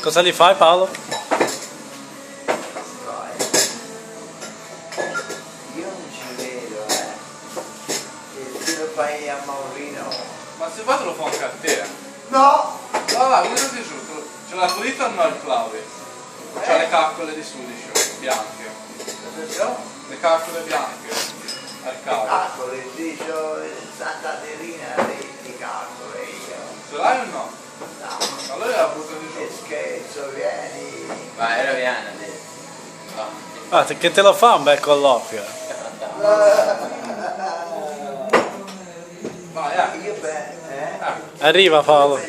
Cosa li fai, Paolo? Io non ci vedo, che tu lo fai a Maurino. Ma se fa te lo fa anche a te. No! Va, guarda di giù, ce l'ha pulito o no il Claudio? C'ha le caccole di sudicio, bianche. Le caccole bianche. Al capo. Calcoli, dico Santa Terina di calcoli io. Ce l'hai o no? No. Allora la butta di Che giù. scherzo, vieni. Ma era piano te. Ah, che te lo fa un bel colloquio? Vai, Io Arriva, Paolo.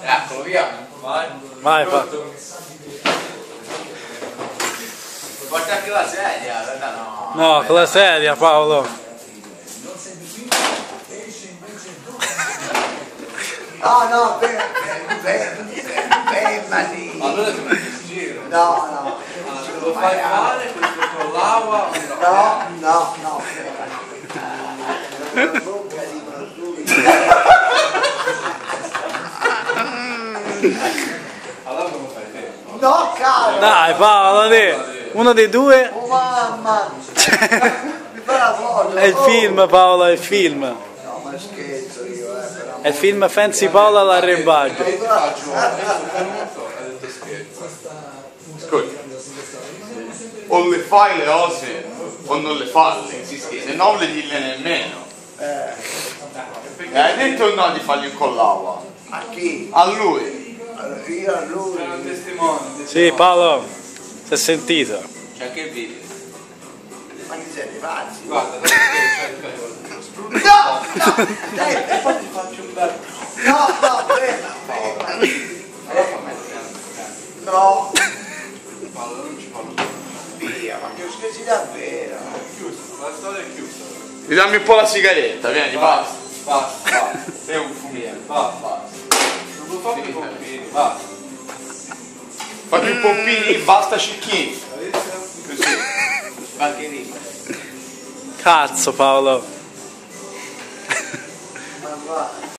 Eccolo via. vai. Vai, Pronto? Paolo. Porta anche la sedia, guarda no. No, con la sedia, Paolo. no, fermati. Allora ti metti in giro. No. Lo fai male, questo con l'acqua o no? No, fermati. Bocca di prosciutto. Allora come fai te? No, caro. Dai, Paolo, dai. Uno dei due. Oh mamma. Mi fa la foto. È il film, Paolo, è il film. No, ma scherzo io, però. È il film Fancy Paolo all'arrembaggio. Io ti faccio, adesso venuto, hai detto scherzo. Ascolta, o le fai le cose o non le falli, se no non le dille nemmeno. Hai detto o no di fargli con l'acqua? A chi? A lui. Allora, io a lui. C'è un testimone. Sì, Paolo, si è sentito. C'è anche il video. Ma chi siete pazzi? Guarda, dai, No! Dai, e poi ti faccio un bel... no, ferma. Allora fammi piano. No, Paolo, non ci parlo più. via, ma che scherzi davvero? È chiuso, la storia è chiusa. Ridammi un po' la sigaretta, vieni, basta. Basta. Sei un fumiere. Basta. Non puoi fare i pompini, basta. Fatti un pompini, basta cicchini. Così. Qualche video. Cazzo, Paolo. Ma va.